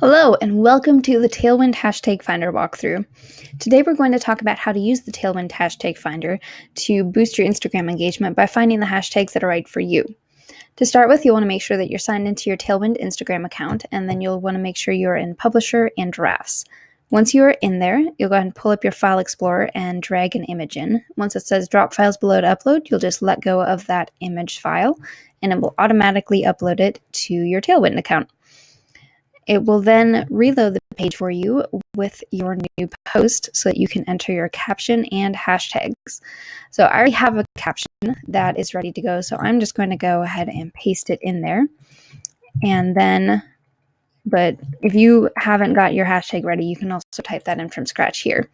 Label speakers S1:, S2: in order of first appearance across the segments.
S1: Hello, and welcome to the Tailwind Hashtag Finder walkthrough. Today we're going to talk about how to use the Tailwind Hashtag Finder to boost your Instagram engagement by finding the hashtags that are right for you. To start with, you'll want to make sure that you're signed into your Tailwind Instagram account, and then you'll want to make sure you're in Publisher and Drafts. Once you are in there, you'll go ahead and pull up your File Explorer and drag an image in. Once it says Drop Files Below to Upload, you'll just let go of that image file, and it will automatically upload it to your Tailwind account. It will then reload the page for you with your new post so that you can enter your caption and hashtags. So I already have a caption that is ready to go, so I'm just going to go ahead and paste it in there. But if you haven't got your hashtag ready, you can also type that in from scratch here.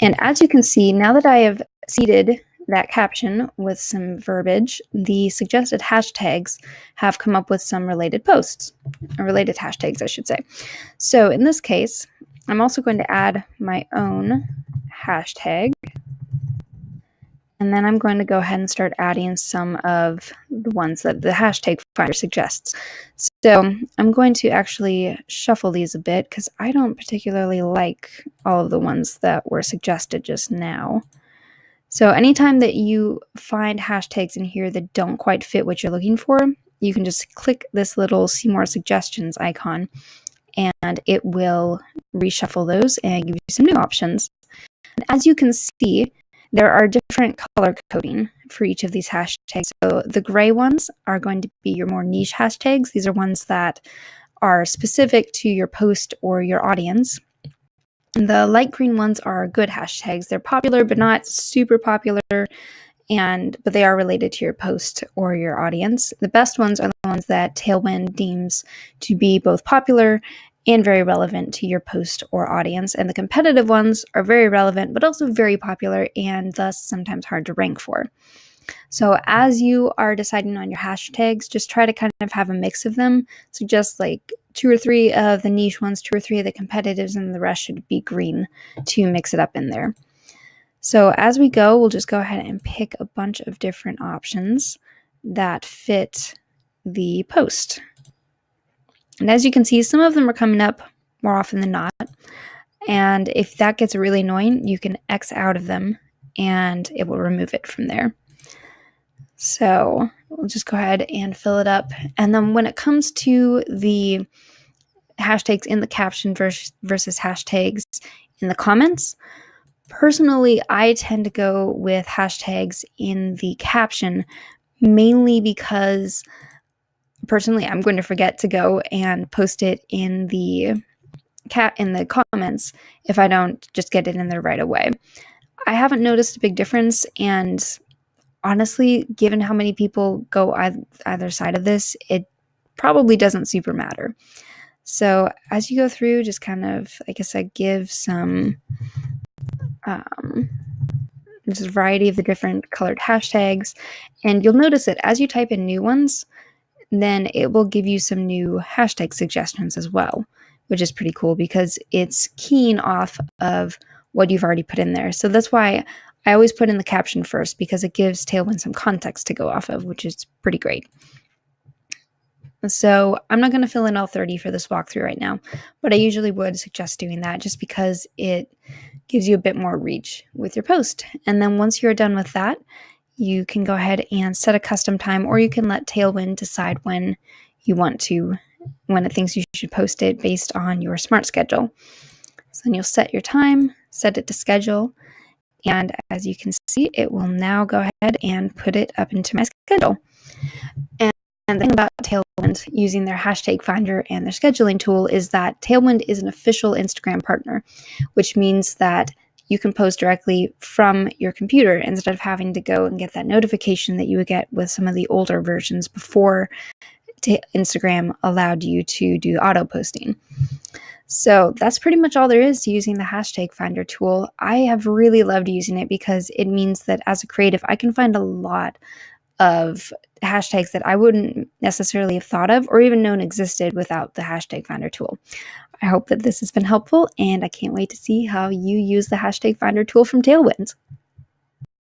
S1: And as you can see, now that I have seeded that caption with some verbiage, the suggested hashtags have come up with some related posts, or related hashtags, I should say. So in this case, I'm also going to add my own hashtag, and then I'm going to go ahead and start adding some of the ones that the hashtag finder suggests. So I'm going to actually shuffle these a bit because I don't particularly like all of the ones that were suggested just now. So anytime that you find hashtags in here that don't quite fit what you're looking for, you can just click this little See More Suggestions icon, and it will reshuffle those and give you some new options. And as you can see, there are different color coding for each of these hashtags. So the gray ones are going to be your more niche hashtags. These are ones that are specific to your post or your audience. The light green ones are good hashtags. They're popular, but not super popular, but they are related to your post or your audience. The best ones are the ones that Tailwind deems to be both popular and very relevant to your post or audience. And the competitive ones are very relevant, but also very popular and thus sometimes hard to rank for. So as you are deciding on your hashtags, just try to kind of have a mix of them. So just like 2 or 3 of the niche ones, 2 or 3 of the competitives, and the rest should be green to mix it up in there. So as we go, we'll just go ahead and pick a bunch of different options that fit the post. And as you can see, some of them are coming up more often than not. And if that gets really annoying, you can X out of them and it will remove it from there. So we'll just go ahead and fill it up. And then when it comes to the hashtags in the caption versus hashtags in the comments, personally, I tend to go with hashtags in the caption, mainly because personally, I'm going to forget to go and post it in the comments if I don't just get it in there right away. I haven't noticed a big difference, and honestly, given how many people go either side of this, it probably doesn't super matter. So as you go through, just kind of, like I said, give some just a variety of the different colored hashtags, and you'll notice that as you type in new ones, then it will give you some new hashtag suggestions as well, which is pretty cool because it's keying off of what you've already put in there. So that's why I always put in the caption first, because it gives Tailwind some context to go off of, which is pretty great. So I'm not going to fill in all 30 for this walkthrough right now, but I usually would suggest doing that just because it gives you a bit more reach with your post. And then once you're done with that, you can go ahead and set a custom time, or you can let Tailwind decide when it thinks you should post it based on your smart schedule. So then you'll set your time, set it to schedule, and as you can see, it will now go ahead and put it up into my schedule. And the thing about Tailwind using their hashtag finder and their scheduling tool is that Tailwind is an official Instagram partner, which means that you can post directly from your computer instead of having to go and get that notification that you would get with some of the older versions before Instagram allowed you to do auto posting. So that's pretty much all there is to using the hashtag finder tool. I have really loved using it because it means that as a creative, I can find a lot of hashtags that I wouldn't necessarily have thought of or even known existed without the hashtag finder tool. I hope that this has been helpful, and I can't wait to see how you use the hashtag finder tool from Tailwind.